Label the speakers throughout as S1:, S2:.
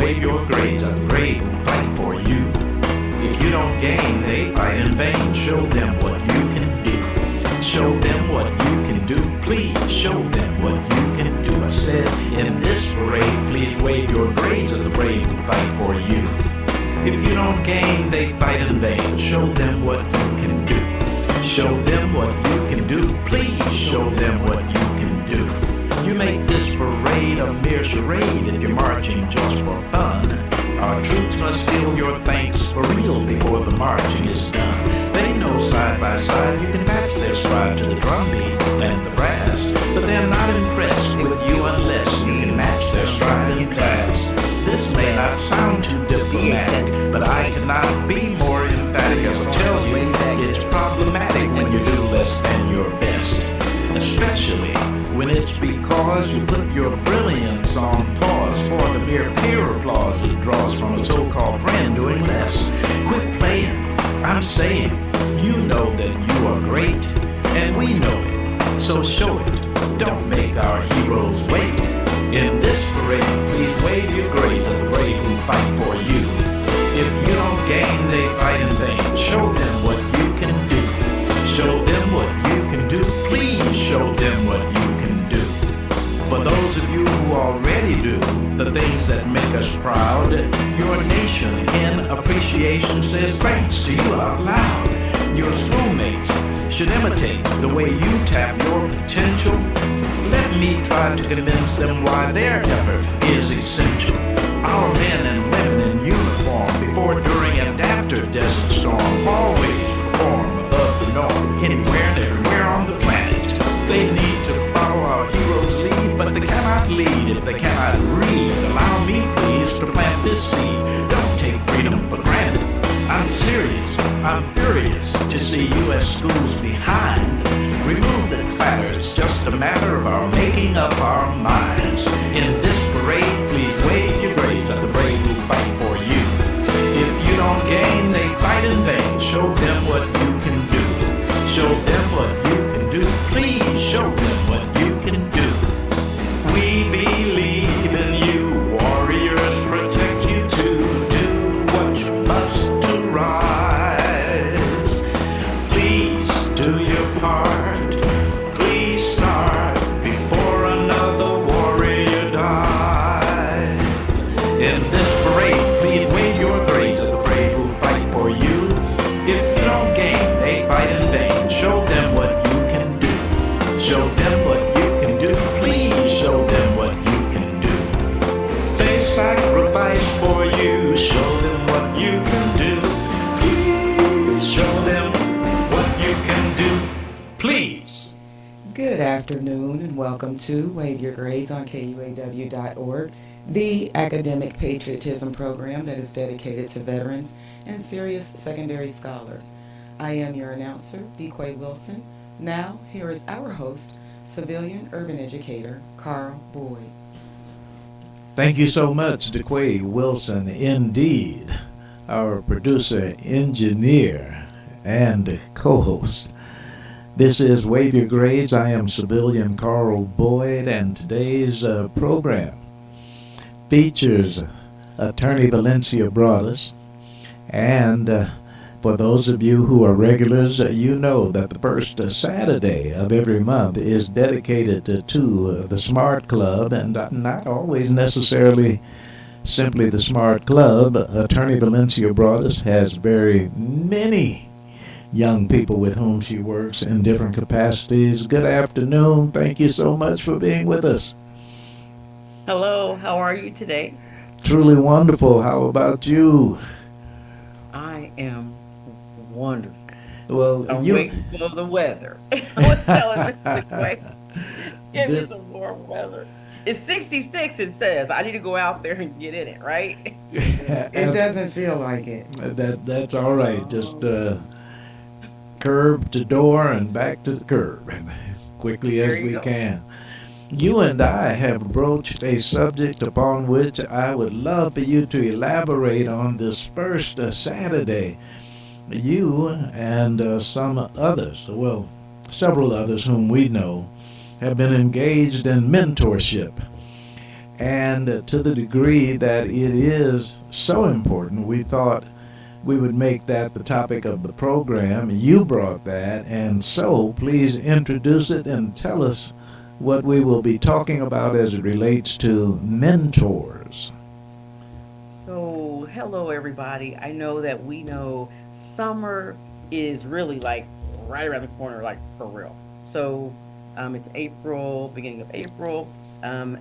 S1: wave your grades at the brave who fight for you. If you don't gain, they fight in vain. Show them what you can do. Show them what you can do. Please show them what you can do. I said, in this parade, please wave your grades at the brave who fight for you. If you don't gain, they fight in vain. Show them what you can do. Show them what you can do. Please show them what you can do. You make this parade a mere charade if you're marching just for fun. Our troops must feel your thanks for real before the marching is done. They know side by side you can match their stride to the drum beat and the brass, but they're not impressed with you unless you can match their stride in class. This may not sound too diplomatic, but I cannot be more emphatic as I tell you it's problematic when you do less than your best, especially when it's because you put your brilliance on pause for the mere peer applause it draws from a so-called friend doing less. Quit playing, I'm saying, you know that you are great, and we know it, so show it. Don't make our heroes wait. In this parade, please wave your grades at the brave who fight for you. If you don't gain, they fight in vain. Show them what you can do. Show them what you can do. Please show them what you can do. For those of you who already do the things that make us proud, your nation in appreciation says thanks to you out loud. Your schoolmates should imitate the way you tap your potential. Let me try to convince them why their effort is essential. Our men and women in uniform, before, during, and after Desert Storm, always perform above the norm, anywhere and everywhere on the planet. They need to follow our heroes' lead, but they cannot lead if they cannot read. Allow me, please, to plant this seed. Don't take freedom for granted. I'm serious, I'm furious to see U.S. schools behind. Remove the clatter, it's just a matter of our making up our minds. In this parade, please wave your grades at the brave who fight for you. If you don't gain, they fight in vain. Show them what you can do. Show them what you can do. Please show them what you can do. We believe in you, warriors, protect you to do what you must to rise. Please do your part. Please start before another warrior dies. In this parade, please wave your grades at the brave who fight for you. If you don't gain, they fight in vain. Show them what you can do. Show them what you can do. Please show them what you can do. They sacrifice for you. Show them what you can do. Please show them what you can do. Please.
S2: Good afternoon and welcome to Wave Your Grades on KUAW.org, the academic patriotism program that is dedicated to veterans and serious secondary scholars. I am your announcer, KUAW Wilson. Now, here is our host, civilian urban educator, Carl Boyd.
S1: Thank you so much, KUAW Wilson, indeed, our producer, engineer, and co-host. This is Wave Your Grades. I am civilian Carl Boyd, and today's program features Attorney Valencia Broaddus. And for those of you who are regulars, you know that the first Saturday of every month is dedicated to the Smart Club, and not always necessarily simply the Smart Club. Attorney Valencia Broaddus has very many young people with whom she works in different capacities. Good afternoon. Thank you so much for being with us.
S3: Hello, how are you today?
S1: Truly wonderful. How about you?
S3: I am wonderful.
S1: Well,
S3: I'm waiting for the weather. I was telling Mr. Quay, give me some warm weather. It's 66, it says. I need to go out there and get in it, right?
S2: It doesn't feel like it.
S1: That's all right. Just curb to door and back to the curb as quickly as we can. You and I have broached a subject upon which I would love for you to elaborate on this first Saturday. You and some others, well, several others whom we know, have been engaged in mentorship. And to the degree that it is so important, we thought we would make that the topic of the program. You brought that, and so please introduce it and tell us what we will be talking about as it relates to mentors.
S3: So, hello everybody. I know that we know summer is really like right around the corner, like for real. So, it's April, beginning of April.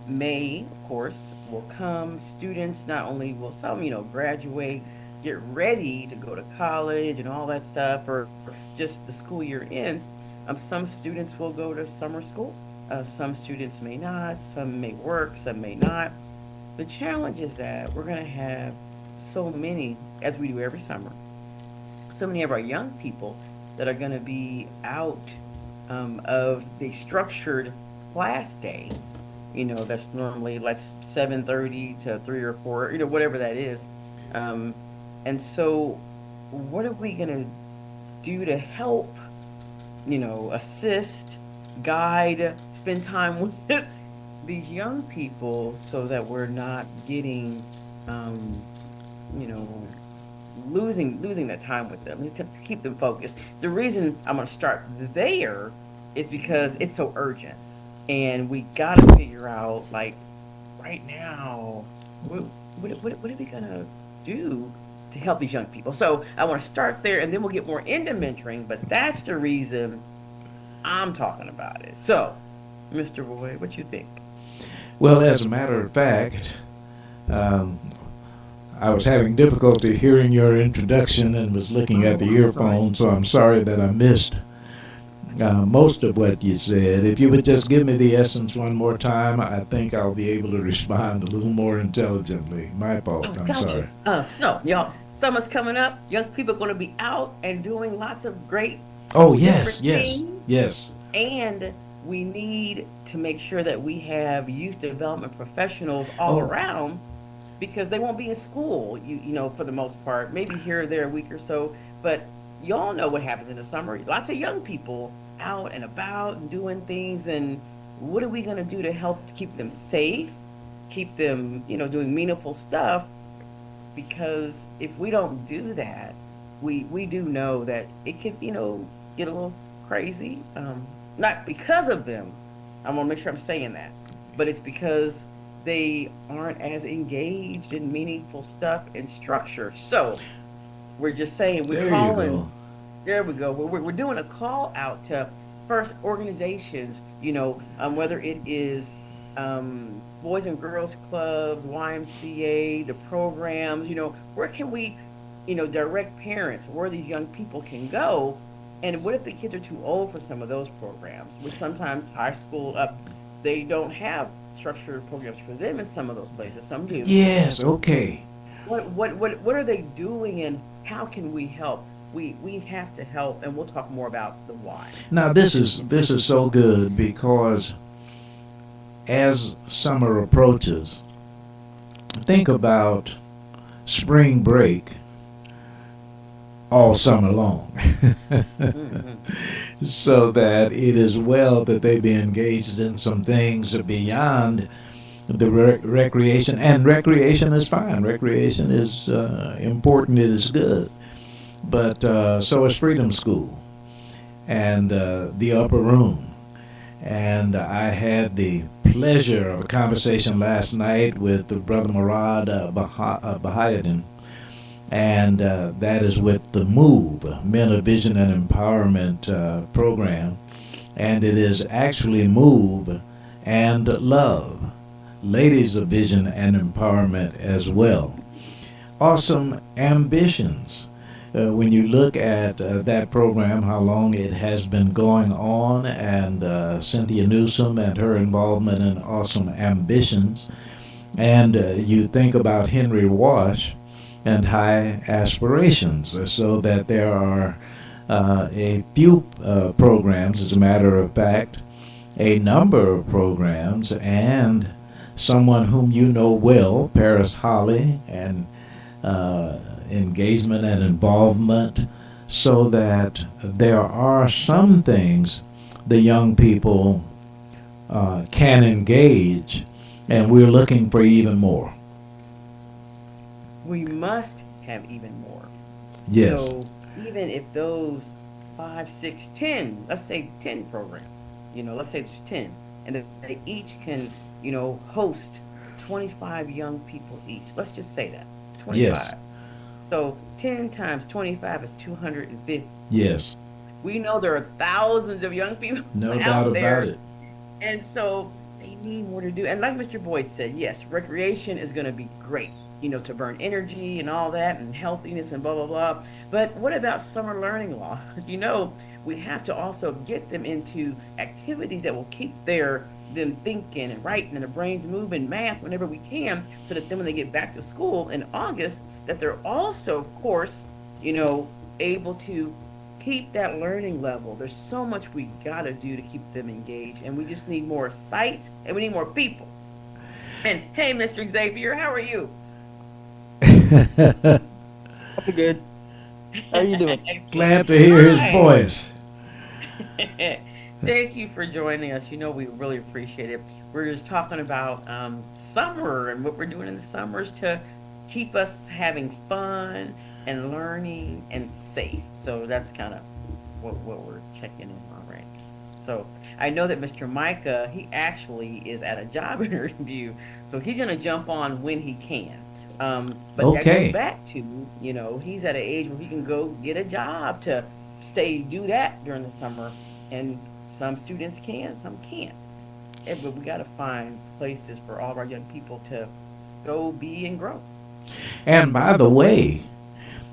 S3: May, of course, will come. Students not only will some, graduate, get ready to go to college and all that stuff, or just the school year ends. Some students will go to summer school. Some students may not. Some may work. Some may not. The challenge is that we're going to have so many, as we do every summer, so many of our young people that are going to be out of the structured class day. That's normally like 7:30 to 3 or 4, whatever that is. Um, and so, what are we going to do to help, assist, guide, spend time with these young people so that we're not getting, um, you know, losing that time with them to keep them focused. The reason I'm going to start there is because it's so urgent, and we got to figure out like right now what what are we gonna do to help these young people. So I want to start there, and then we'll get more into mentoring. But that's the reason I'm talking about it. So, Mr. Boyd, what you think?
S1: Well, as a matter of fact, um, I was having difficulty hearing your introduction and was looking at the
S3: I'm sorry.
S1: earphone, so I'm sorry that I missed most of what you said. If you would just give me the essence one more time, I think I'll be able to respond a little more intelligently. My fault.
S3: Oh,
S1: I'm
S3: gotcha.
S1: sorry.
S3: So, y'all, summer's coming up. Young people are going to be out and doing lots of great
S1: Oh, yes,
S3: different
S1: yes,
S3: things.
S1: yes.
S3: And we need to make sure that we have youth development professionals all
S1: Oh,
S3: around because they won't be in school, for the most part, maybe here or there a week or so. But y'all know what happens in the summer. Lots of young people out and about and doing things. And what are we going to do to help keep them safe, keep them, doing meaningful stuff? Because if we don't do that, we do know that it could, get a little crazy. Not because of them. I want to make sure I'm saying that, but it's because they aren't as engaged in meaningful stuff and structure. So we're just saying we're
S1: there you
S3: calling.
S1: go.
S3: There we go. We're doing a call out to first organizations. Whether it is Boys and Girls Clubs, YMCA, the programs. Where can we, direct parents where these young people can go. And what if the kids are too old for some of those programs? Which sometimes high school they don't have structured programs for them in some of those places. Some do.
S1: Yes, okay.
S3: What are they doing, and how can we help? We have to help, and we'll talk more about the why.
S1: Now this is so good because as summer approaches, think about spring break all summer long.
S3: Hmm.
S1: So that it is well that they be engaged in some things beyond the recreation. And recreation is fine. Recreation is important. It is good. But so is Freedom School and the Upper Room. And I had the pleasure of a conversation last night with the Brother Murad Bahayadin, and that is with the MOVE, Men of Vision and Empowerment program, and it is actually MOVE and Love, Ladies of Vision and Empowerment as well. Awesome ambitions. When you look at that program, how long it has been going on, and Cynthia Newsom and her involvement in Awesome Ambitions, and you think about Henry Wash and High Aspirations, so that there are a few programs, as a matter of fact, a number of programs, and someone whom you know well, Paris Holly, and engagement and involvement, so that there are some things the young people can engage and we're looking for even more.
S3: We must have even more.
S1: Yes.
S3: So even if those five, six, 10, let's say 10 programs, let's say there's 10, and that they each can, host 25 young people each. Let's just say that
S1: Yes.
S3: 25. So 10 times 25 is 250.
S1: Yes.
S3: We know there are thousands of young people
S1: No doubt
S3: out
S1: about
S3: there.
S1: it.
S3: And so they need more to do. And like Mr. Boyd said, yes, recreation is going to be great, to burn energy and all that and healthiness and blah, blah, blah. But what about summer learning law? We have to also get them into activities that will keep them thinking and writing and their brains moving, math whenever we can, so that then when they get back to school in August, that they're also, of course, you know, able to keep that learning level. There's so much we gotta do to keep them engaged, and we just need more sites and we need more people. And hey, Mr. Xavier, how are you?
S4: I'm good. How are you doing?
S3: Excellent.
S1: Glad to hear his
S3: Hi.
S1: voice.
S3: Thank you for joining us. We really appreciate it. We're just talking about summer and what we're doing in the summers to keep us having fun and learning and safe. So that's kind of what we're checking in on right now. So I know that Mr. Micah, he actually is at a job interview, so he's gonna jump on when he can. But that goes
S1: Okay.
S3: back to, he's at an age where he can go get a job to do that during the summer, and some students can, some can't. But we got to find places for all of our young people to go be and grow.
S1: And by the way,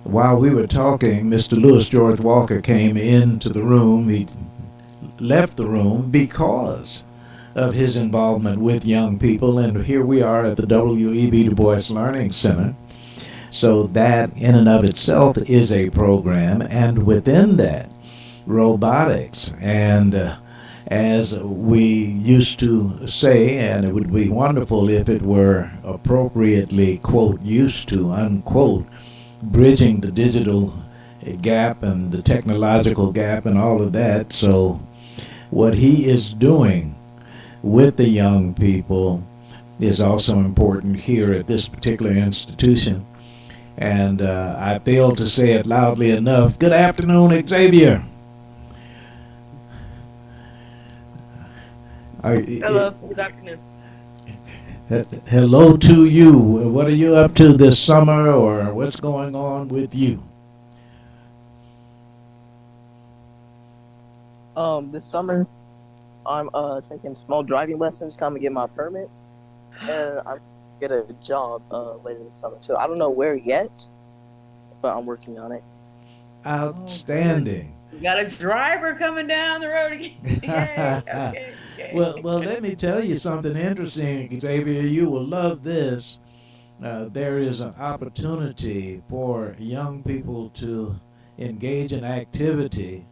S1: while we were talking, Mr. Lewis George Walker came into the room. He left the room because of his involvement with young people, and here we are at the W.E.B. Du Bois Learning Center. So that in and of itself is a program, and within that, robotics. And as we used to say, and it would be wonderful if it were appropriately, quote, used to, unquote, bridging the digital gap and the technological gap and all of that. So what he is doing with the young people is also important here at this particular institution. And I failed to say it loudly enough. Good afternoon, Xavier. Are,
S4: Hello. Good afternoon.
S1: hello to you. What are you up to this summer, or what's going on with you?
S4: This summer I'm taking small driving lessons, come and get my permit, and I'm get a job later this summer too. I don't know where yet, but I'm working on it.
S3: Oh, good.
S1: Outstanding.
S3: We got a driver coming down the road again. Yay. Okay.
S1: Well,
S3: Okay.
S1: let me tell you something interesting, Xavier. You will love this. There is an opportunity for young people to engage in activity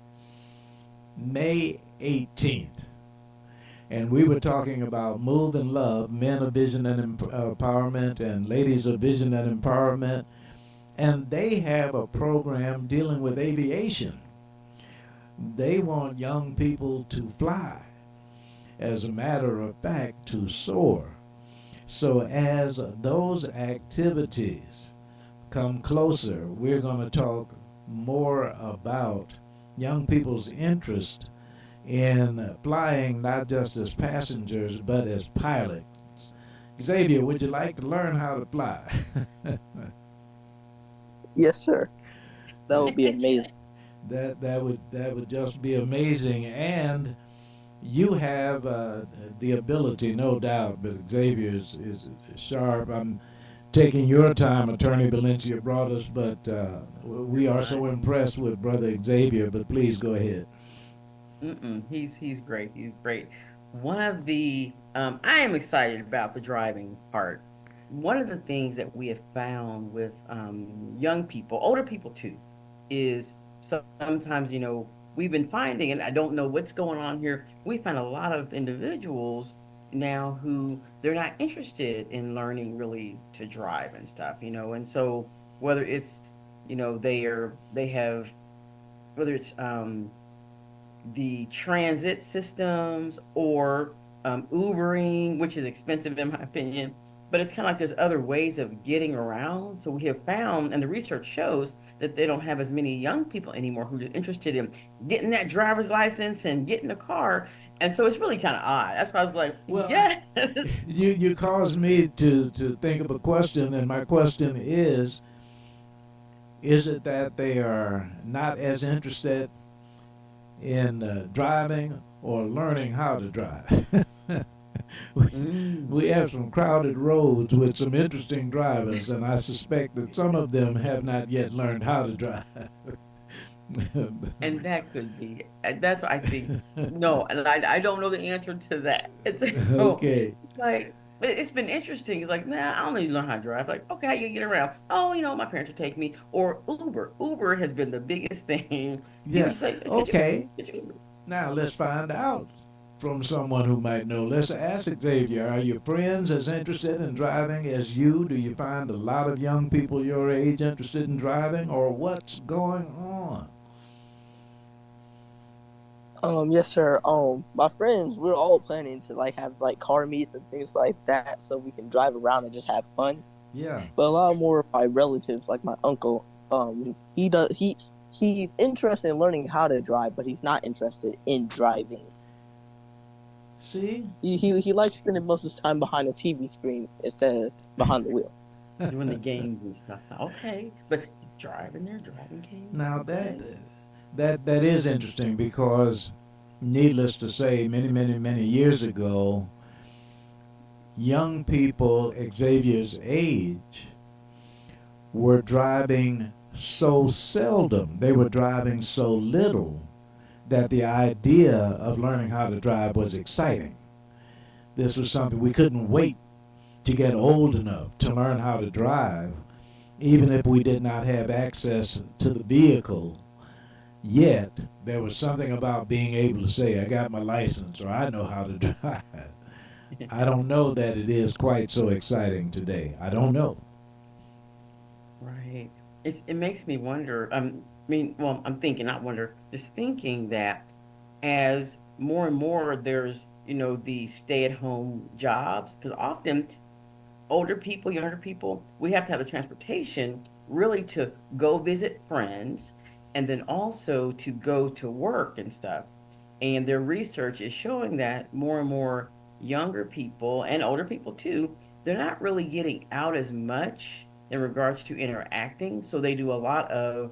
S1: May 18th. And we were talking about Move and Love, Men of Vision and Empowerment, and Ladies of Vision and Empowerment. And they have a program dealing with aviation. They want young people to fly, as a matter of fact, to soar. So, as those activities come closer, we're going to talk more about young people's interest in flying not just as passengers but as pilots. Xavier, would you like to learn how to fly?
S4: Yes, sir. That would be amazing.
S1: That would just be amazing, and you have the ability, no doubt. But Xavier is sharp. I'm taking your time, Attorney Valencia brought us, but we are so impressed with Brother Xavier. But please go ahead.
S3: He's great. He's great. One of the I am excited about the driving part. One of the things that we have found with young people, older people too, is sometimes we've been finding, and I don't know what's going on here. We find a lot of individuals now who they're not interested in learning really to drive and stuff, and so whether it's they have whether it's the transit systems or Ubering, which is expensive in my opinion. But it's kind of like there's other ways of getting around. So we have found, and the research shows that they don't have as many young people anymore who are interested in getting that driver's license and getting a car. And so it's really kind of odd. That's why I was like,
S5: Well,
S3: yes.
S5: you caused me to think of a question, and my question is it that they are not as interested in driving or learning how to drive?
S3: Mm.
S5: We have some crowded roads with some interesting drivers, and I suspect that some of them have not yet learned how to drive.
S3: And that could be. And that's what I think. No, and I don't know the answer to that. It's so
S5: Okay.
S3: it's like it's been interesting. It's like, nah, I don't need to learn how to drive. Like, okay, how you get around? Oh, my parents will take me. Or Uber. Uber has been the biggest thing. People
S5: Yeah.
S3: just like, let's
S5: Okay.
S3: get you Uber.
S5: Now let's find out from someone who might know. Let's ask Xavier, are your friends as interested in driving as you? Do you find a lot of young people your age interested in driving, or what's going on?
S4: Yes, sir. My friends, we're all planning to like have like car meets and things like that, so we can drive around and just have fun.
S5: Yeah.
S4: But a lot more of my relatives, like my uncle, he's interested in learning how to drive, but he's not interested in driving.
S5: See?
S4: He likes spending most of his time behind a TV screen instead of behind the wheel.
S3: Doing the games and stuff. Okay. But driving there, driving games.
S5: Now
S3: Okay.
S5: that is interesting because, needless to say, many years ago, young people Xavier's age were driving so seldom. They were driving so little that the idea of learning how to drive was exciting. This was something we couldn't wait to get old enough to learn how to drive, even if we did not have access to the vehicle. Yet, there was something about being able to say, I got my license or I know how to drive. I don't know that it is quite so exciting today. I don't know.
S3: Right. It makes me wonder. I mean, well, I'm thinking, not wonder, just thinking that as more and more there's, the stay-at-home jobs, because often older people, younger people, we have to have the transportation really to go visit friends and then also to go to work and stuff. And their research is showing that more and more younger people and older people too, they're not really getting out as much in regards to interacting. So they do a lot of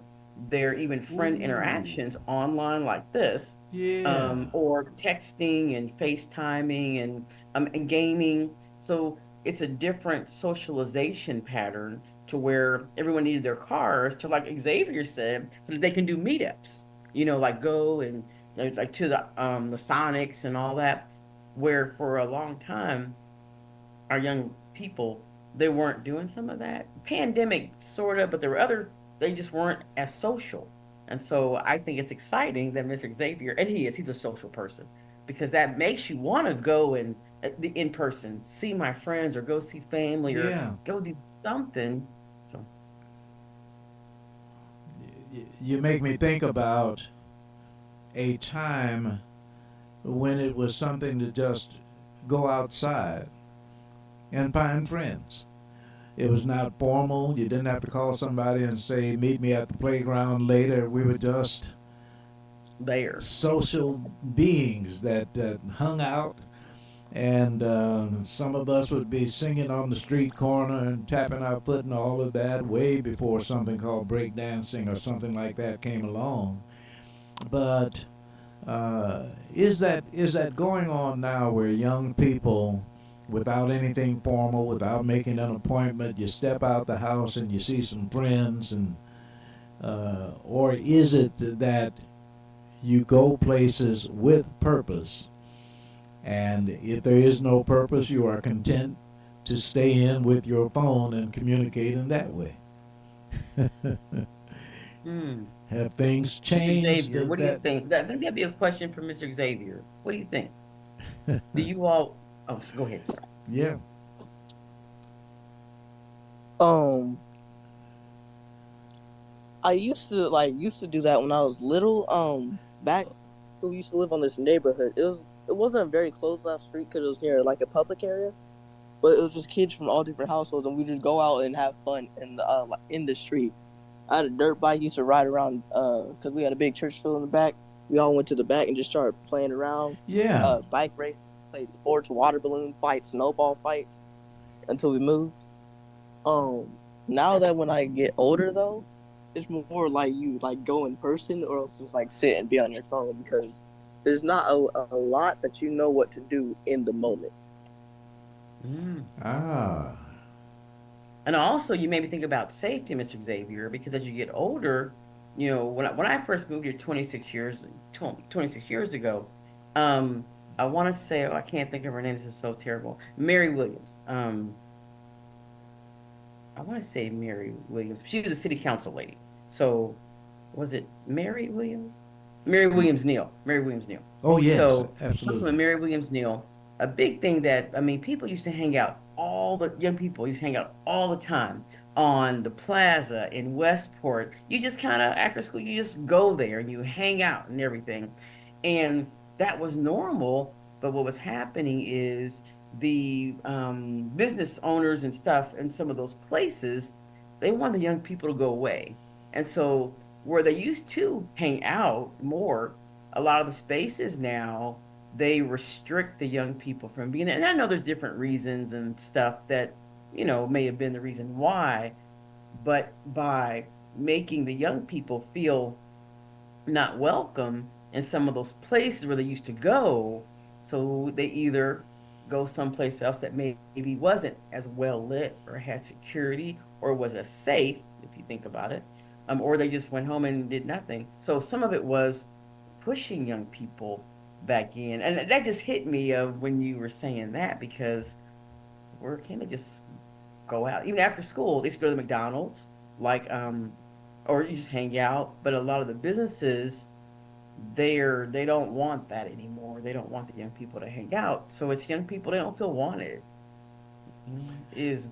S3: their even friend
S5: Ooh,
S3: interactions online like this,
S5: yeah.
S3: or texting and FaceTiming and gaming. So it's a different socialization pattern to where everyone needed their cars to, like Xavier said, so that they can do meetups. Like go and like to the Sonics and all that. Where for a long time, our young people, they weren't doing some of that. Pandemic sort of, but there were other. They just weren't as social. And so I think it's exciting that Mr. Xavier, and he's a social person, because that makes you want to go and the in person, see my friends or go see family or
S5: Yeah.
S3: go do something. So
S5: You make me think about a time when it was something to just go outside and find friends. It was not formal. You didn't have to call somebody and say, meet me at the playground later. We were just
S3: there.
S5: social beings that hung out. And some of us would be singing on the street corner and tapping our foot and all of that way before something called breakdancing or something like that came along. But is that going on now where young people, without anything formal, without making an appointment, you step out the house and you see some friends, and or is it that you go places with purpose, and if there is no purpose, you are content to stay in with your phone and communicate in that way?
S3: Hmm.
S5: Have things
S3: Mr.
S5: changed
S3: Xavier, what do you
S5: that?
S3: think? I think that'd be a question for Mr. Xavier. What do you think? Do you all? Oh, so go ahead. Sorry.
S5: Yeah.
S4: Um, I used to do that when I was little. Back when we used to live on this neighborhood, it was it wasn't a very closed off street because it was near like a public area, but it was just kids from all different households, and we just go out and have fun in the street. I had a dirt bike, used to ride around because we had a big church field in the back. We all went to the back and just started playing around.
S5: Yeah.
S4: Bike race, played sports, water balloon fights, snowball fights until we moved. Now that when I get older though, it's more like you like go in person or else just like sit and be on your phone because there's not a lot that you know what to do in the moment.
S3: Mm.
S5: Ah.
S3: And also, you made me think about safety, Mr. Xavier, because as you get older, when I first moved here 26 years ago, um, I want to say, oh, I can't think of her name. This is so terrible. Mary Williams. I want to say Mary Williams. She was a city council lady. So, was it Mary Williams? Mary Williams Neal. Mary Williams Neal.
S5: Oh yes,
S3: So, Councilman
S5: absolutely.
S3: Mary Williams Neal, a big thing that, I mean, people used to hang out, all the young people used to hang out all the time on the plaza in Westport. You just kind of, after school, you just go there and you hang out and everything. And that was normal. But what was happening is the business owners and stuff in some of those places, they want the young people to go away. And so where they used to hang out more, a lot of the spaces now, they restrict the young people from being there. And I know there's different reasons and stuff that, may have been the reason why, but by making the young people feel not welcome in some of those places where they used to go. So they either go someplace else that maybe wasn't as well lit or had security or was as safe, if you think about it, or they just went home and did nothing. So some of it was pushing young people back in. And that just hit me of when you were saying that because where can they just go out? Even after school, they used to go to the McDonald's, like, or you just hang out. But a lot of the businesses, they don't want that anymore. They don't want the young people to hang out. So it's young people, they don't feel wanted. Is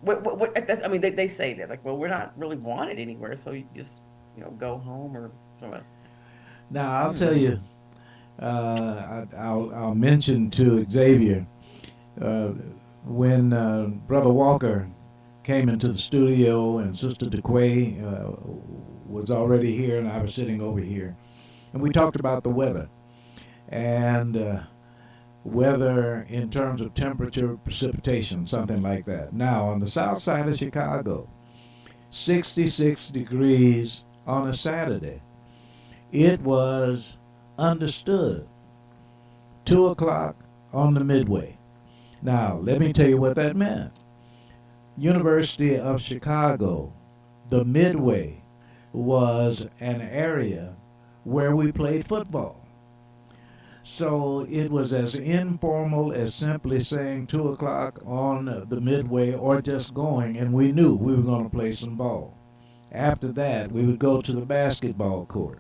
S3: what that's, I mean, they say that like, well, we're not really wanted anywhere, so you just go home or something.
S5: Now I'll tell
S3: Mm.
S5: you. I'll mention to Xavier uh, when Brother Walker came into the studio and Sister DeQuay was already here and I was sitting over here, and we talked about the weather and weather in terms of temperature, precipitation, something like that. Now on the south side of Chicago, 66 degrees on a Saturday. It was understood 2 o'clock on the midway. Now, let me tell you what that meant. University of Chicago, the midway was an area where we played football. So it was as informal as simply saying 2 o'clock on the midway or just going, and we knew we were going to play some ball. After that, we would go to the basketball court.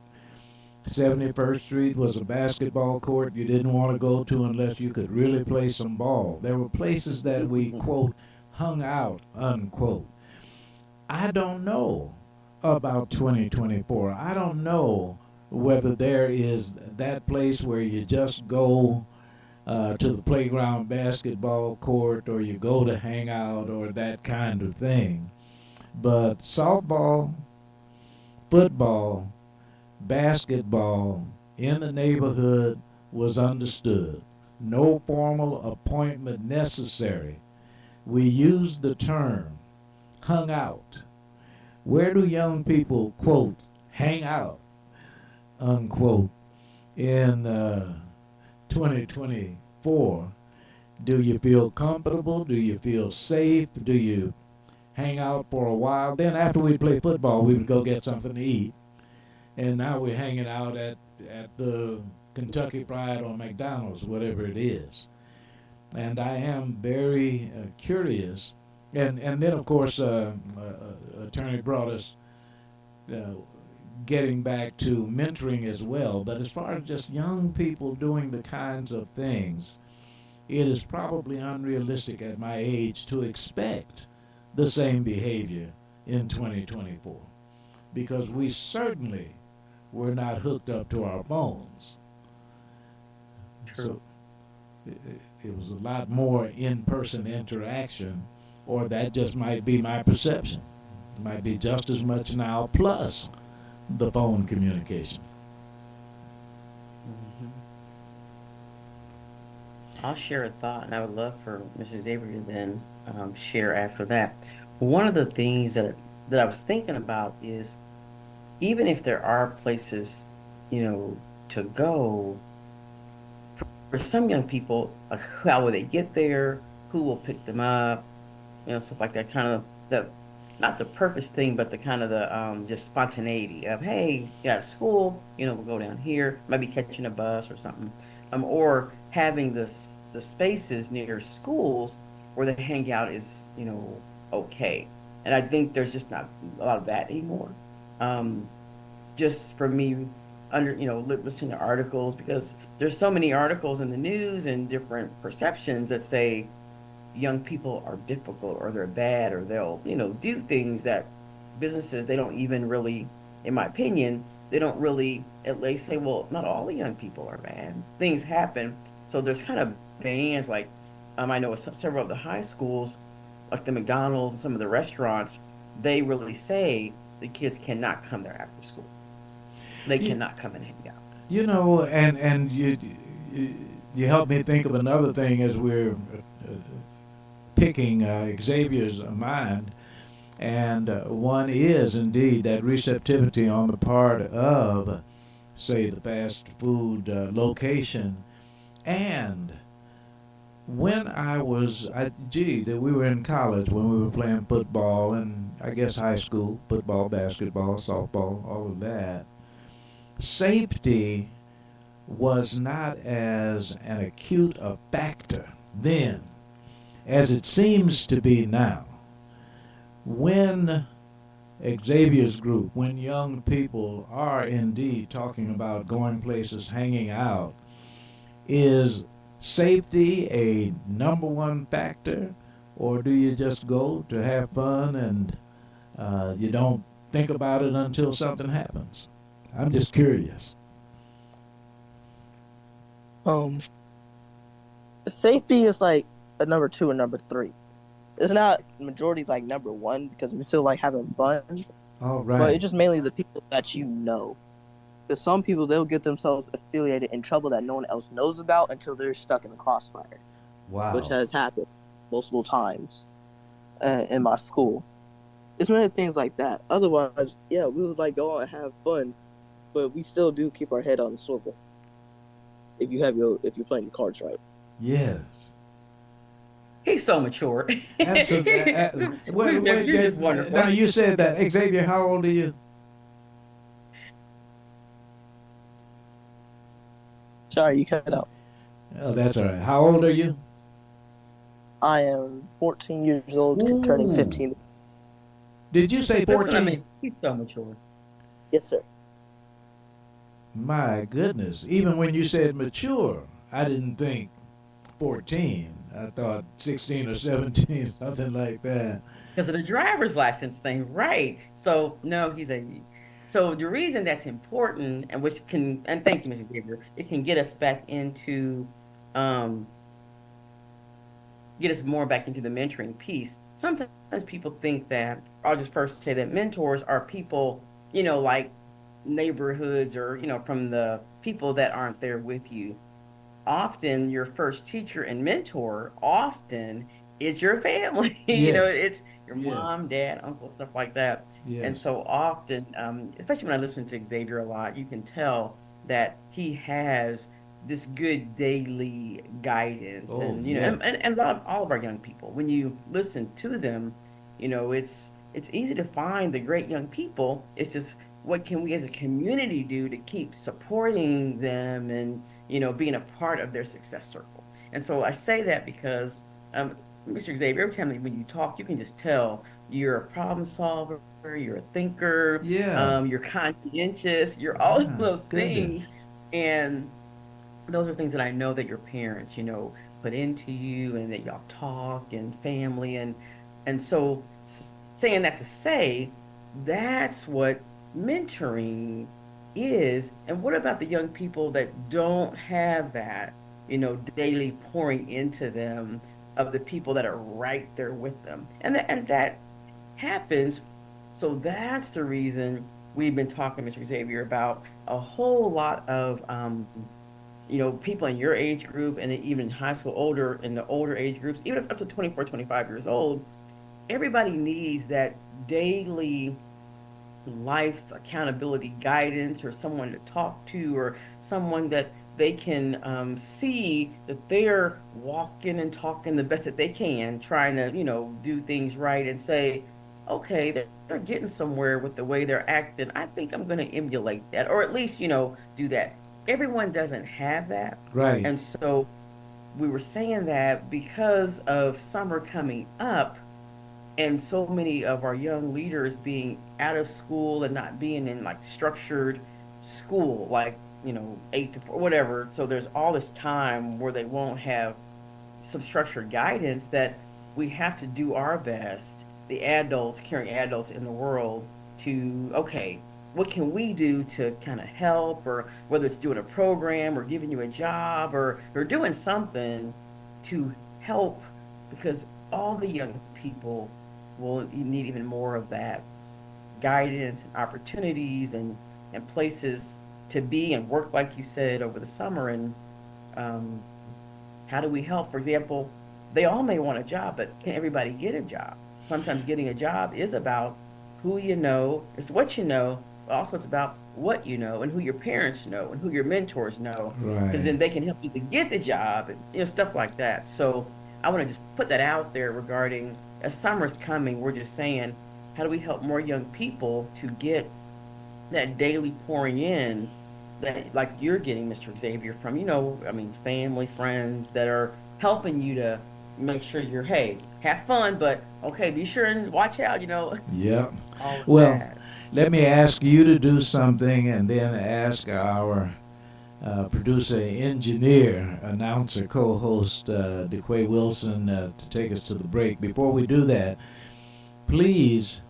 S5: 71st Street was a basketball court you didn't want to go to unless you could really play some ball. There were places that we, quote, hung out, unquote. I don't know about 2024. I don't know whether there is that place where you just go to the playground basketball court or you go to hang out or that kind of thing. But softball, football, basketball in the neighborhood was understood. No formal appointment necessary. We used the term hung out. Where do young people, quote, hang out, unquote, in 2024? Do you feel comfortable? Do you feel safe? Do you hang out for a while? Then after we play football, we would go get something to eat. And now we're hanging out at the Kentucky Fried or McDonald's, whatever it is. And I am very curious. And then, of course, Attorney brought us uh, getting back to mentoring as well. But as far as just young people doing the kinds of things, it is probably unrealistic at my age to expect the same behavior in 2024 because we certainly we're not hooked up to our phones.
S3: True.
S5: So it was a lot more in-person interaction, or that just might be my perception. It might be just as much now, plus the phone communication.
S3: Hmm. I'll share a thought, and I would love for Mr. Xavier to then share after that. One of the things that I was thinking about is even if there are places, to go, for some young people, how will they get there? Who will pick them up? Stuff like that. Kind of the not the purpose thing, but the kind of the just spontaneity of, hey, you out of school, we'll go down here, maybe catching a bus or something, or having the spaces near schools where the hangout is, okay. And I think there's just not a lot of that anymore. Um, just for me listening to articles, because there's so many articles in the news and different perceptions that say young people are difficult or they're bad or they'll do things that businesses they don't even really, in my opinion, they don't really at least say, well, not all the young people are bad, things happen. So there's kind of bans like, I know several of the high schools, like the McDonald's and some of the restaurants, they really say the kids cannot come there after school, they
S5: You,
S3: cannot come and hang out.
S5: and you helped me think of another thing as we're picking Xavier's mind, and one is indeed that receptivity on the part of, say, the fast food location. And when that we were in college when we were playing football, and I guess high school football, basketball, softball, all of that, safety was not as an acute a factor then as it seems to be now. When Xavier's group, when young people are indeed talking about going places, hanging out, is safety a number one factor, or do you just go to have fun and you don't think about it until something happens? I'm just curious.
S4: Um, Safety is like a number two and number three. It's not majority like number one because we still like having fun,
S5: All
S4: but it's
S5: right.
S4: just mainly the people that you know. Because some people they'll get themselves affiliated in trouble that no one else knows about until they're stuck in the crossfire, which
S5: Wow.
S4: has happened multiple times in my school. It's many things like that. Otherwise, yeah, we would like go out and have fun, but we still do keep our head on the swivel if you're playing your cards right.
S5: Yes.
S3: He's so mature.
S5: Absolutely.
S3: You're just
S5: Now
S3: wonderful.
S5: you said that. Xavier, how old are you?
S4: Sorry, you cut out.
S5: Oh, that's all right. How old are you?
S4: I am 14 years old, turning
S5: Ooh.
S4: 15.
S5: Did you say
S3: That's what I
S5: 14?
S3: mean. He's so mature.
S4: Yes, sir.
S5: My goodness. Even when you said mature, I didn't think 14. I thought 16 or 17, something like that.
S3: Because of the driver's license thing, right? So no, he's a. So the reason that's important, and which can, and thank you, Mrs. Gabriel, it can get us back into, um, get us more back into the mentoring piece. Sometimes people think that, I'll just first say that mentors are people, like neighborhoods or, from the people that aren't there with you. Often your first teacher and mentor often is your family.
S5: Yes.
S3: It's your
S5: Yes.
S3: mom, dad, uncle, stuff like that. And
S5: Yes.
S3: so often, especially when I listen to Xavier a lot, you can tell that he has this good daily guidance.
S5: Oh,
S3: And
S5: yes.
S3: and a lot of all of our young people, when you listen to them, it's easy to find the great young people. It's just, what can we as a community do to keep supporting them and being a part of their success circle? And so I say that because, Mr. Xavier, every time when you talk, you can just tell you're a problem solver, you're a thinker,
S5: Yeah.
S3: you're conscientious, you're all of
S5: My
S3: those things.
S5: goodness.
S3: And those are things that I know that your parents, put into you, and that y'all talk and family. And so, saying that to say, that's what mentoring is. And what about the young people that don't have that? daily pouring into them of the people that are right there with them. And that happens. So that's the reason we've been talking, Mr. Xavier, about a whole lot of people in your age group and even high school older in the older age groups, even up to 24, 25 years old. Everybody needs that daily life accountability guidance, or someone to talk to, or someone that they can see that they're walking and talking the best that they can, trying to do things right, and say, okay, they're getting somewhere with the way they're acting. I think I'm going to emulate that, or at least do that. Everyone doesn't have that.
S5: Right.
S3: And so we were saying that because of summer coming up, and so many of our young leaders being out of school and not being in like structured school, like 8 to 4, whatever. So there's all this time where they won't have some structured guidance, that we have to do our best, the adults, caring adults in the world, to, okay, what can we do to kind of help, or whether it's doing a program or giving you a job, or doing something to help, because all the young people will need even more of that guidance and opportunities, and places to be and work, like you said, over the summer. And um, how do we help? For example, they all may want a job, but can everybody get a job? Sometimes getting a job is about who you know, it's what you know, but also it's about what you know, and who your parents know, and who your mentors know, because
S5: Right.
S3: then they can help you to get the job, and stuff like that. So I want to just put that out there regarding, as summer's coming, we're just saying, how do we help more young people to get that daily pouring in, that like you're getting, Mr. Xavier, from, I mean, family, friends that are helping you to make sure you're, hey, have fun, but okay, be sure and watch out,
S5: Yep.
S3: all of
S5: Well,
S3: that.
S5: let me ask you to do something, and then ask our producer, engineer, announcer, co-host DeQuay Wilson to take us to the break. Before we do that, please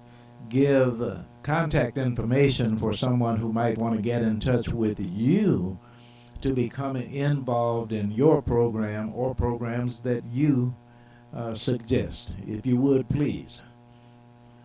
S5: give contact information for someone who might want to get in touch with you to become involved in your program or programs that you suggest. If you would, please.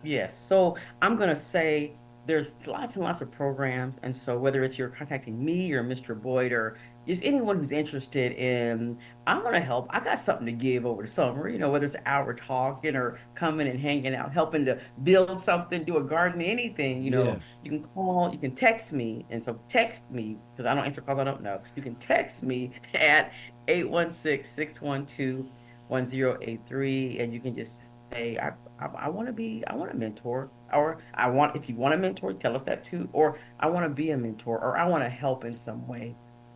S3: Yes. So I'm going to say there's lots and lots of programs. And so whether it's you're contacting me or Mr. Boyd, or just anyone who's interested in, I want to help. I got something to give over the summer, whether it's an hour talking, or coming and hanging out, helping to build something, do a garden, anything,
S5: Yes.
S3: you can call, you can text me. And so text me, because I don't answer calls I don't know. You can text me at 816-612-1083. And you can just say, I want to be, I want to mentor, or if you want to mentor, tell us that too, or I want to be a mentor, or I want to help in some way.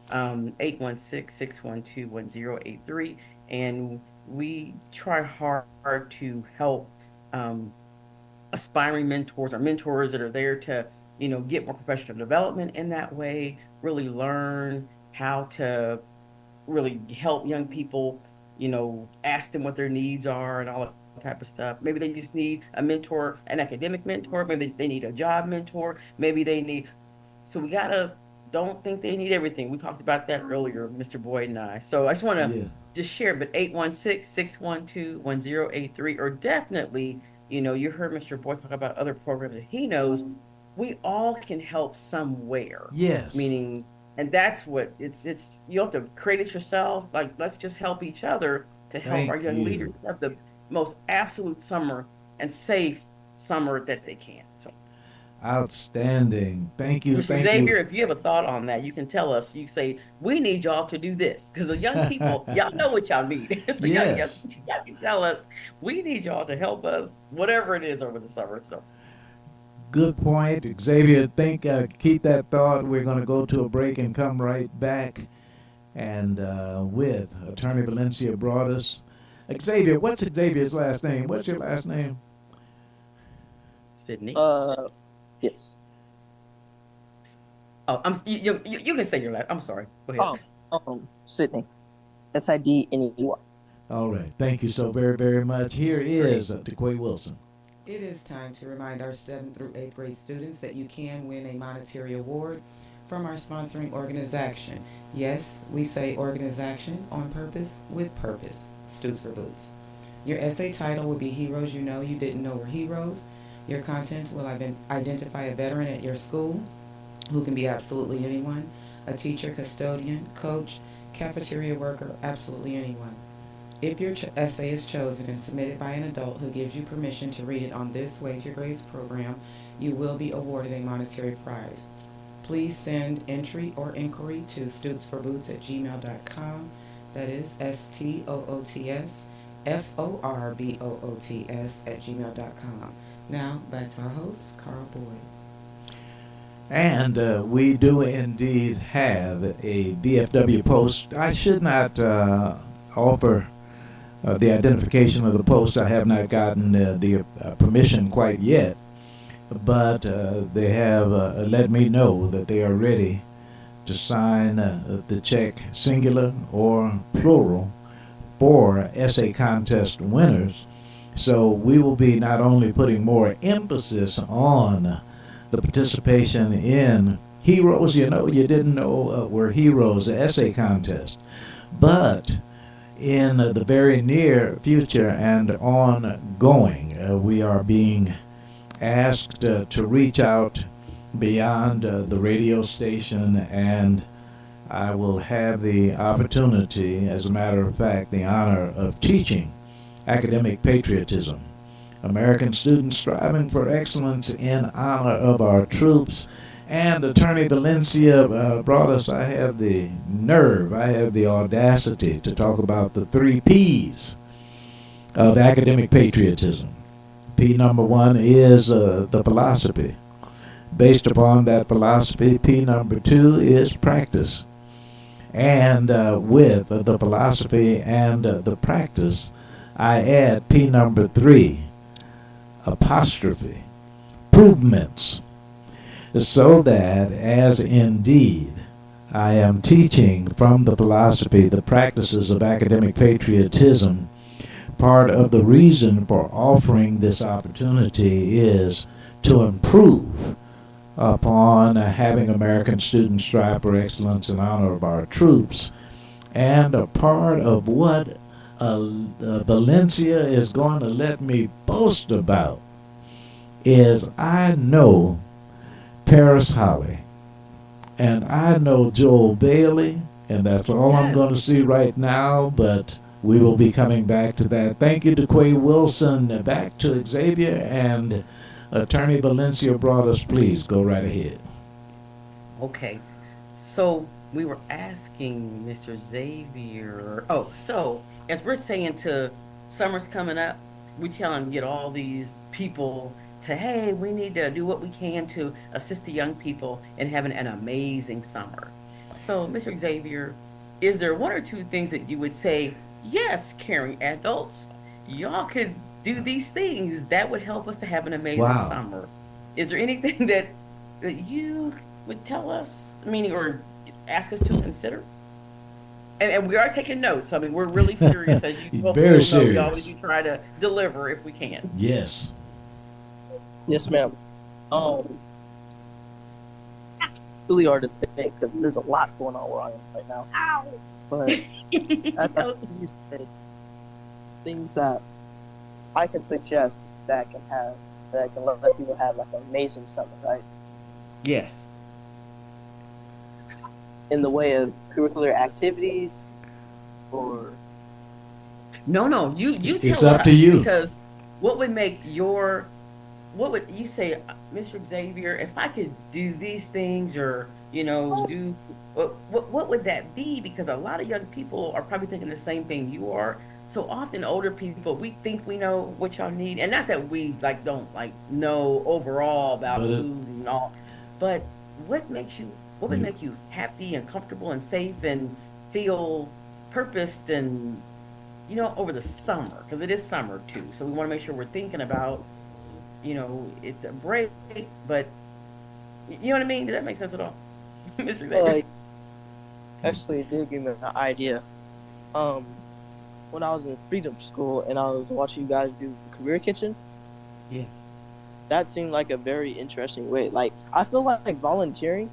S3: 816-612-1083. And we try hard to help um, aspiring mentors, or mentors that are there to, get more professional development in that way, really learn how to really help young people, ask them what their needs are and all that type of stuff. Maybe they just need a mentor, an academic mentor. Maybe they need a job mentor. Maybe they need, so we gotta, don't think they need everything. We talked about that earlier, Mr. Boyd and I. So I just want to
S5: Yes.
S3: just share, but 816-612-1083, or definitely, you heard Mr. Boyd talk about other programs that he knows. We all can help somewhere,
S5: Yes.
S3: meaning, and that's what it's, you have to create it yourself. Like, let's just help each other to help our
S5: Thank
S3: young leaders
S5: you.
S3: have the most absolute summer and safe summer that they can. So
S5: Outstanding. Thank you.
S3: Mr.
S5: Thank you.
S3: Xavier, if you have a thought on that, you can tell us. You say, we need y'all to do this. Because the young people, y'all know what y'all need. So
S5: Yes.
S3: y'all can tell us, we need y'all to help us, whatever it is over the summer. So
S5: Good point. Xavier, keep that thought. We're going to go to a break and come right back. And with Attorney Valencia Broadus. Xavier, what's Xavier's last name? What's your last name?
S3: Sydney.
S4: Uh, yes.
S3: Oh, you can say your last. I'm sorry. Go ahead.
S4: Oh, Sydney. Sidney.
S5: All right. Thank you so very, very much. Here
S3: Great.
S5: is DeQuay Wilson.
S2: It is time to remind our 7th through 8th grade students that you can win a monetary award from our sponsoring organization. Yes, we say organization on purpose with purpose. Stoots for Boots. Your essay title will be Heroes You Know You Didn't Know Were Heroes. Your content will identify a veteran at your school who can be absolutely anyone, a teacher, custodian, coach, cafeteria worker, absolutely anyone. If your essay is chosen and submitted by an adult who gives you permission to read it on this Wave Your Grades program, you will be awarded a monetary prize. Please send entry or inquiry to stootsforboots@gmail.com. That is STOOTSFORBOOTS@gmail.com. Now, back to our host, Carl Boyd.
S5: And we do indeed have a VFW post. I should not offer the identification of the post. I have not gotten the permission quite yet, but they have let me know that they are ready to sign the check, singular or plural, for essay contest winners. So we will be not only putting more emphasis on the participation in Heroes You Know You Didn't Know Were Heroes essay contest, but in the very near future and ongoing, we are being asked to reach out beyond the radio station, and I will have the opportunity, as a matter of fact, the honor of teaching academic patriotism. American students striving for excellence in honor of our troops. And Attorney Valencia brought us, I have the nerve, I have the audacity to talk about the 3 P's of academic patriotism. P number 1 is the philosophy. Based upon that philosophy, P number 2 is practice. And with the philosophy and the practice, I add P number 3, apostrophe, improvements, so that as indeed I am teaching from the philosophy the practices of academic patriotism, part of the reason for offering this opportunity is to improve upon having American students strive for excellence in honor of our troops. And a part of what Valencia is going to let me boast about is I know Paris Holly, and I know Joel Bailey, and that's all I'm going to see right now, but we will be coming back to that. Thank you to Quay Wilson. Back to Xavier, and Attorney Valencia brought us. Please go right ahead.
S3: Okay. So we were asking Mr. Xavier. Oh, so as we're saying to summer's coming up, we tell him get all these people to, hey, we need to do what we can to assist the young people in having an amazing summer. So, Mr. Xavier, is there 1 or 2 things that you would say, yes, caring adults, y'all could do these things that would help us to have an amazing summer? Is there anything that you would tell us, meaning, or ask us to consider? And we are taking notes. So, I mean, we're really serious, as you told
S5: Very
S3: me.
S5: serious.
S3: We always do try to deliver if we can.
S5: Yes.
S4: Yes, ma'am. Really hard to think because there's a lot going on where I am right now. But as you said, things that I can suggest that can let people have like an amazing summer, right?
S3: Yes.
S4: In the way of curricular activities, or
S3: No, you tell
S5: It's up
S3: us,
S5: to you.
S3: because what would you say, Mr. Xavier, if I could do these things, or do what would that be? Because a lot of young people are probably thinking the same thing you are. So often older people, we think we know what y'all need, and not that we don't know overall about food and all, but what would make you happy and comfortable and safe and feel purposed and over the summer, because it is summer too. So we want to make sure we're thinking about, it's a break, but you know what I mean? Does that make sense at all? Mr. Xavier?
S4: Actually, it did give me an idea. When I was in Freedom School and I was watching you guys do Career Kitchen,
S3: Yes.
S4: that seemed like a very interesting way. Like, I feel like volunteering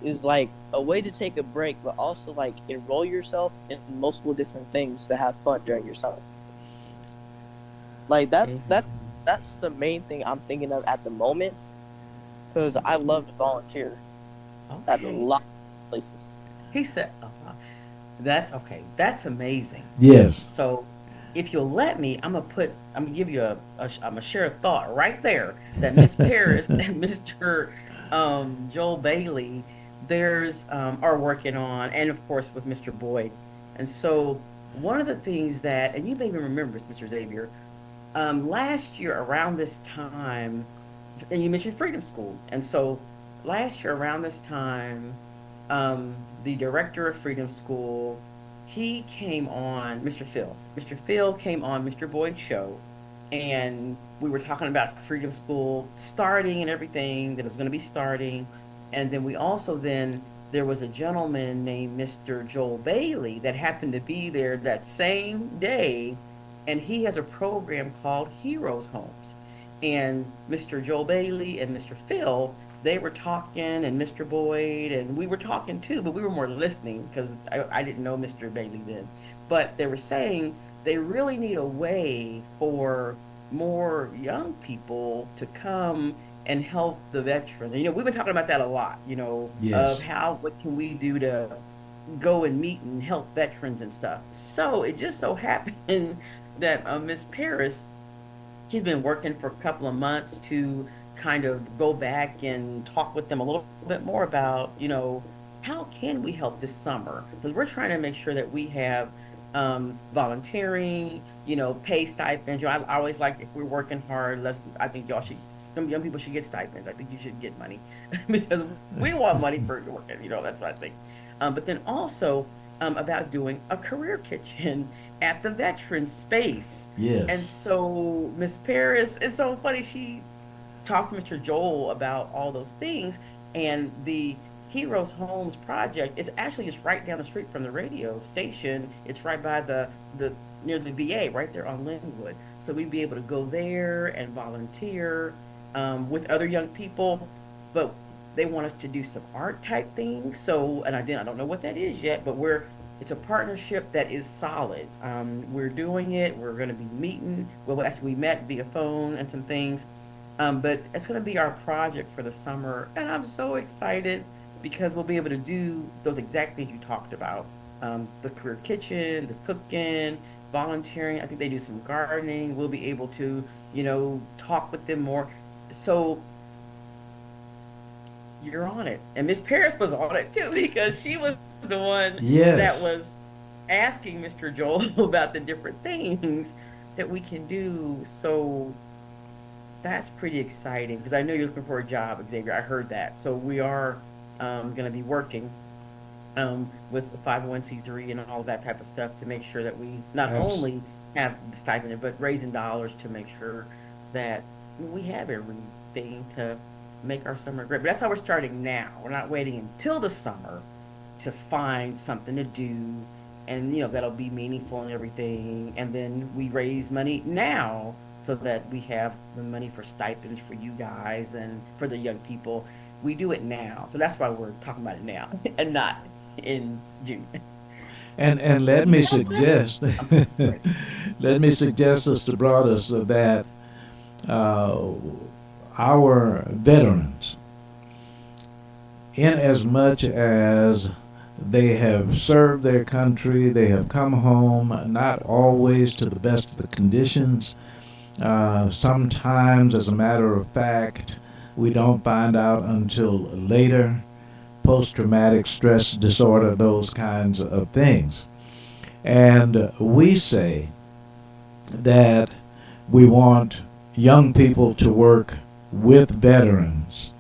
S4: is like a way to take a break, but also like enroll yourself in multiple different things to have fun during your summer. Like that's the main thing I'm thinking of at the moment, because I love to volunteer at a
S3: Okay.
S4: lot of places.
S3: He said, that's okay. That's amazing.
S5: Yes.
S3: So, if you'll let me, I'm gonna give you I'm gonna share a thought right there that Miss Paris and Mr. Joel Bailey, are working on, and of course with Mr. Boyd. And so, one of the things that, and you may even remember this, Mr. Xavier, last year around this time, and you mentioned Freedom School, and so last year around this time, the director of Freedom School, he came on, Mr. Phil. Mr. Phil came on Mr. Boyd's show, and we were talking about Freedom School starting and everything that was going to be starting, and then we also then there was a gentleman named Mr. Joel Bailey that happened to be there that same day, and he has a program called Heroes Homes. And Mr. Joel Bailey and Mr. Phil, they were talking, and Mr. Boyd, and we were talking too, but we were more listening because I didn't know Mr. Bailey then. But they were saying they really need a way for more young people to come and help the veterans. And, we've been talking about that a lot, of
S5: Yes.
S3: what can we do to go and meet and help veterans and stuff. So it just so happened that Miss Paris, she's been working for a couple of months to kind of go back and talk with them a little bit more about, how can we help this summer? Because we're trying to make sure that we have volunteering, pay stipends. I always like, if we're working hard, I think some young people should get stipends. I think you should get money because we want money for working, that's what I think. But then also about doing a career kitchen at the veteran space. And
S5: Yes.
S3: so Miss Paris, it's so funny. She talked to Mr. Joel about all those things, and the Heroes Homes project is actually just right down the street from the radio station. It's right by the near the VA, right there on Linwood. So we'd be able to go there and volunteer with other young people, but they want us to do some art type things. So, and I don't know what that is yet, but it's a partnership that is solid. We're doing it. We're going to be meeting. Well, actually, we met via phone and some things, but it's going to be our project for the summer, and I'm so excited because we'll be able to do those exact things you talked about: the career kitchen, the cooking, volunteering. I think they do some gardening. We'll be able to, talk with them more. So you're on it. And Miss Paris was on it too because she was the one that
S5: Yes.
S3: was asking Mr. Joel about the different things that we can do. So that's pretty exciting because I know you're looking for a job, Xavier. I heard that. So we are going to be working with the 501c3 and all that type of stuff to make sure that we not
S5: Abs-
S3: only have the stipend, but raising dollars to make sure that we have everything to make our summer great. But that's how we're starting now. We're not waiting until the summer to find something to do, and that'll be meaningful and everything. And then we raise money now so that we have the money for stipends for you guys and for the young people. We do it now, so that's why we're talking about it now and not in June.
S5: And let me suggest,
S3: I'm sorry. Right.
S5: let me suggest, Sister Broadus, that uh, our veterans, in as much as they have served their country, they have come home, not always to the best of the conditions. Sometimes, as a matter of fact, we don't find out until later. Post-traumatic stress disorder, those kinds of things. And we say that we want young people to work with veterans.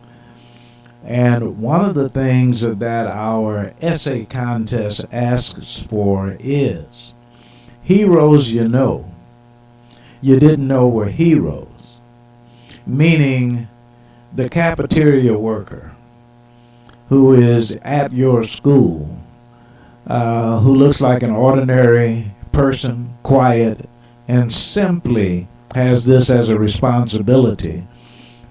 S5: And one of the things that our essay contest asks for is heroes you didn't know were heroes, meaning the cafeteria worker who is at your school, who looks like an ordinary person, quiet, and simply has this as a responsibility,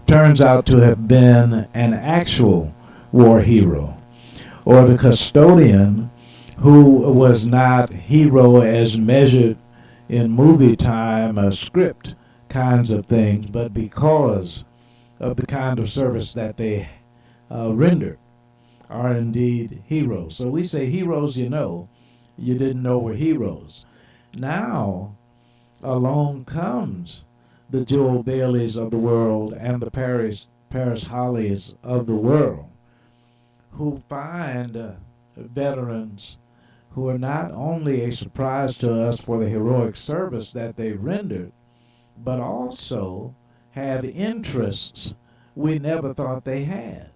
S5: turns out to have been an actual war hero. or the custodian who was not hero as measured in movie time or script kinds of things, but because of the kind of service that they rendered are indeed heroes. So we say heroes you didn't know were heroes. Now along comes the Joel Baileys of the world and the Paris Hollies of the world who find veterans who are not only a surprise to us for the heroic service that they rendered, but also have interests we never thought they had.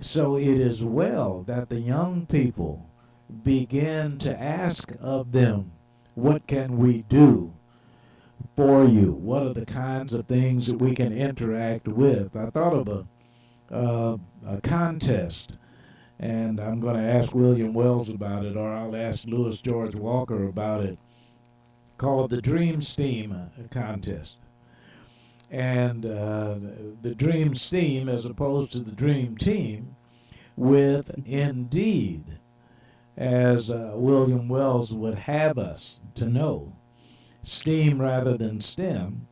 S5: So it is well that the young people begin to ask of them, what can we do for you? What are the kinds of things that we can interact with? I thought of a contest, and I'm going to ask William Wells about it, or I'll ask Louis George Walker about it, called the Dream Steam Contest. And the Dream Steam, as opposed to the Dream Team, with indeed, as William Wells would have us to know, STEAM rather than STEM,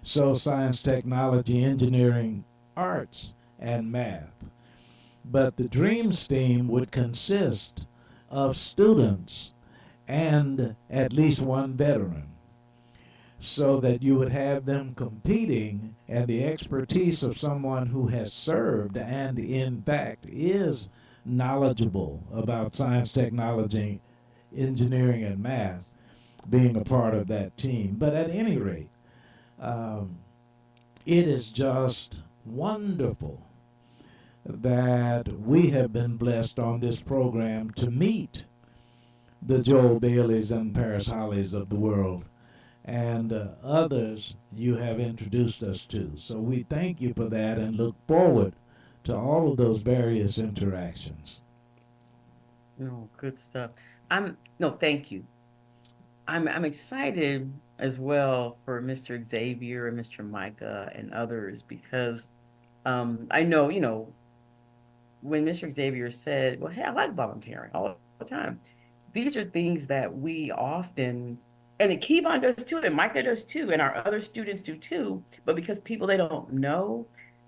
S5: so science, technology, engineering, arts, and math. But the Dream STEAM would consist of students and at least one veteran, so that you would have them competing and the expertise of someone who has served and in fact is knowledgeable about science, technology, engineering, and math being a part of that team. But at any rate, um, it is just wonderful that we have been blessed on this program to meet the Joel Baileys and Paris Hollies of the world, and others you have introduced us to. So we thank you for that and look forward to all of those various interactions.
S3: No, good stuff. I'm no, thank you. I'm excited as well for Mr. Xavier and Mr. Micah and others because I know, when Mr. Xavier said, "Well, hey, I like volunteering all the time." These are things that we often, and Kevon does too, and Micah does too, and our other students do too. But because people they don't know,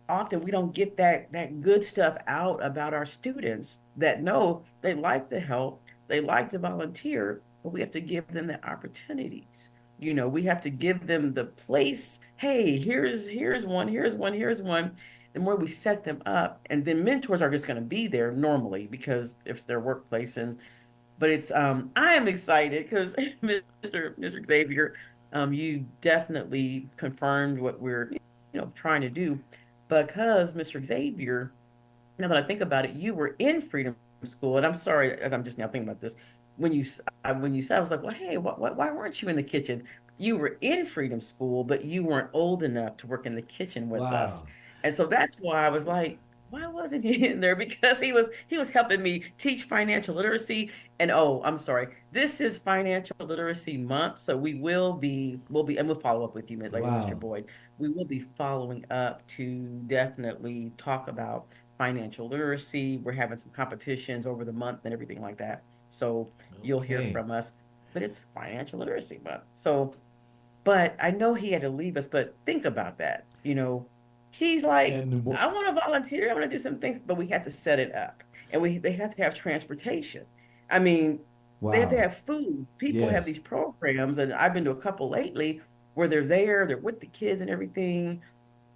S3: often we don't get that good stuff out about our students that know they like to help, they like to volunteer, but we have to give them the opportunities. We have to give them the place. Hey, here's one, here's one, here's one. The more we set them up, and then mentors are just going to be there normally because it's their workplace. And but it's I am excited because Mr. Xavier, you definitely confirmed what we're trying to do because Mr. Xavier, now that I think about it, you were in Freedom School, and I'm sorry as I'm just now thinking about this. When you said, I was like, well, hey, why weren't you in the kitchen? You were in Freedom School, but you weren't old enough to work in the kitchen with us,
S5: Wow.
S3: and so that's why I was like, why wasn't he in there? Because he was helping me teach financial literacy. And oh, I'm sorry, this is Financial Literacy Month, so we'll be, and we'll follow up with you later, Mr.
S5: Wow.
S3: Boyd. We will be following up to definitely talk about financial literacy. We're having some competitions over the month and everything like that. So you'll hear
S5: Okay.
S3: from us. But it's financial literacy month. So, but I know he had to leave us, but think about that. He's like,
S5: And
S3: I want to volunteer, I want to do some things, but we have to set it up. And they have to have transportation. I mean, they have to
S5: wow.
S3: have food. People have
S5: Yes.
S3: these programs, and I've been to a couple lately where they're with the kids and everything,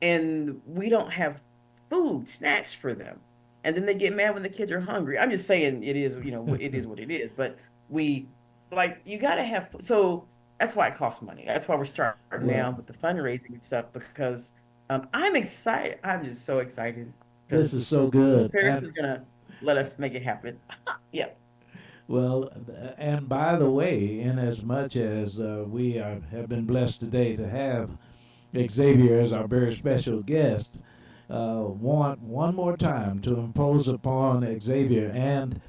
S3: and we don't have food, snacks for them. And then they get mad when the kids are hungry. I'm just saying it is what it is. But we like you got to have so that's why it costs money. That's why we're starting
S5: Well,
S3: now with the fundraising and stuff because I'm excited. I'm just so excited
S5: this is
S3: because
S5: so
S3: Miss
S5: good.
S3: Paris
S5: And
S3: is gonna let us make it happen. Yeah.
S5: well, and by the way, in as much as have been blessed today to have Xavier as our very special guest, want one more time to impose upon Xavier, and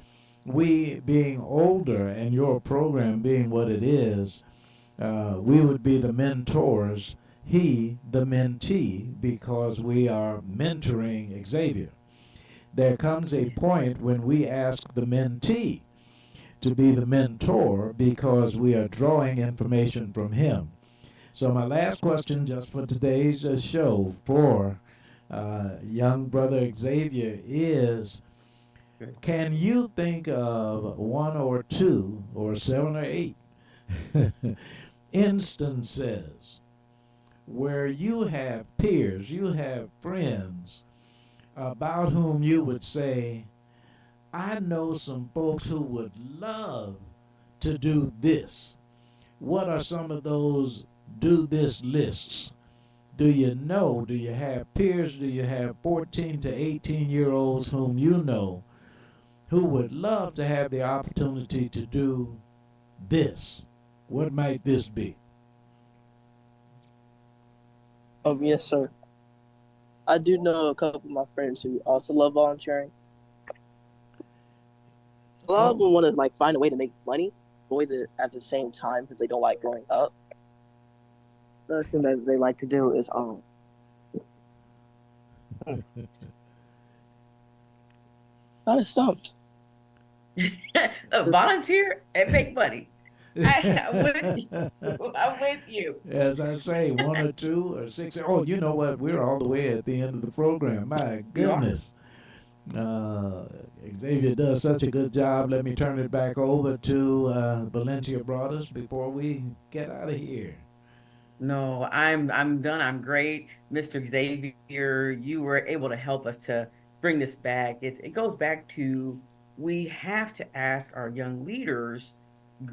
S5: we being older and your program being what it is, we would be the mentors, he the mentee, because we are mentoring Xavier. there comes a point when we ask the mentee to be the mentor because we are drawing information from him. So my last question just for today's show for young brother Xavier is, can you think of one or two or seven or eight instances where you have peers, you have friends about whom you would say, I know some folks who would love to do this? What are some of those do this lists? Do you know? Do you have peers? Do you have 14 to 18-year-olds whom you know who would love to have the opportunity to do this? What might this be?
S4: Yes, sir. I do know a couple of my friends who also love volunteering. A lot of them want to like find a way to make money, avoid it at the same time because they don't like growing up. The other thing that they like to do is kind of stumped.
S3: Volunteer and make money. I'm with you. I'm with you.
S5: As I say, one or two or six. Oh, you know what? We're all the way at the end of the program. My
S3: We are.
S5: goodness. Uh, Xavier does such a good job. Let me turn it back over to Valencia Brothers before we get out of here.
S3: No, I'm done. I'm great. Mr. Xavier, you were able to help us to bring this back. It goes back to we have to ask our young leaders,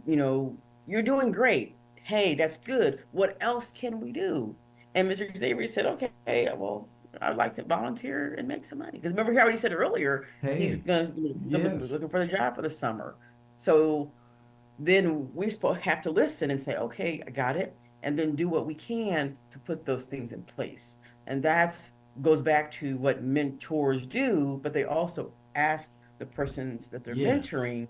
S3: you know, you're doing great. Hey, that's good. What else can we do? And Mr. Xavier said, okay, well, I'd like to volunteer and make some money. Because remember, he already said earlier, he's
S5: Hey,
S3: gonna be
S5: yes.
S3: looking for the job for the summer. So then we have to listen and say, okay, I got it, and then do what we can to put those things in place. And that's goes back to what mentors do, but they also ask the persons that they're
S5: Yes.
S3: mentoring,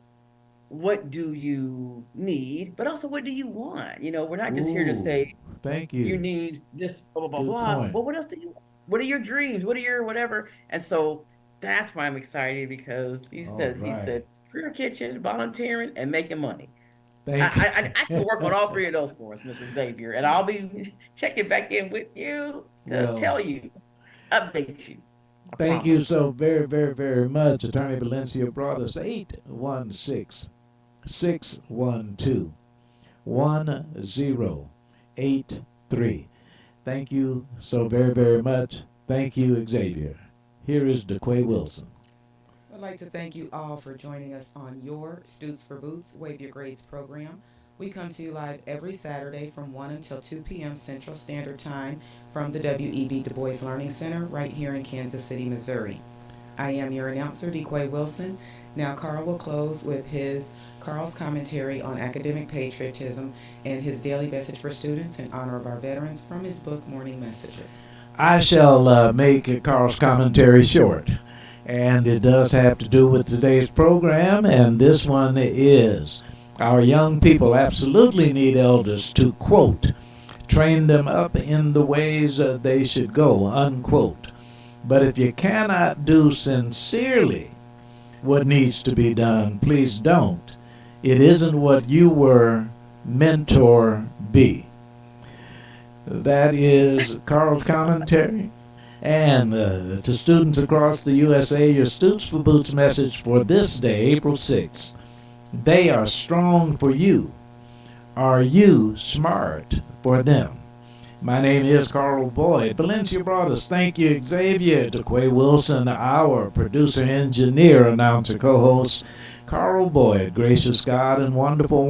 S3: what do you need, but also what do you want? We're not just here to
S5: Ooh,
S3: say
S5: thank
S3: you
S5: you.
S3: need this, blah, blah, blah,
S5: Good
S3: blah.
S5: point.
S3: But what else do you want? What are your dreams? What are your whatever? And so that's why I'm excited because he
S5: All
S3: said he
S5: right.
S3: said career kitchen, volunteering, and making money. I,
S5: Thank
S3: I I
S5: you.
S3: can work on all three of those for us, Mr. Xavier, and I'll be checking back in with you to
S5: Well,
S3: tell you, update you. I
S5: thank you
S3: promise.
S5: so very, very, very much. Attorney Valencia brought us 816-612-1083. Thank you so very, very much. Thank you, Xavier. Here is DeQuay Wilson.
S2: I'd like to thank you all for joining us on your Stoots for Boots Wave Your Grades program. We come to you live every Saturday from 1 until 2 p.m. Central Standard Time from the W.E.B. Du Bois Learning Center right here in Kansas City, Missouri. I am your announcer, DeQuay Wilson. Now, Carl will close with Carl's commentary on academic patriotism and his daily message for students in honor of our veterans from his book, Morning Messages.
S5: I shall make Carl's commentary short, and it does have to do with today's program, and this one is our young people absolutely need elders to, quote, train them up in the ways they should go, unquote. But if you cannot do sincerely what needs to be done, please don't. It isn't what you were mentor be. That is Carl's commentary. And to students across the USA, your Stoots for Boots message for this day, April 6th. They are strong for you. Are you smart for them? My name is Carl Boyd. Valencia Brothers, thank you. Xavier, DeQuay Wilson, our producer, engineer, announcer, co-host, Carl Boyd, gracious God and wonderful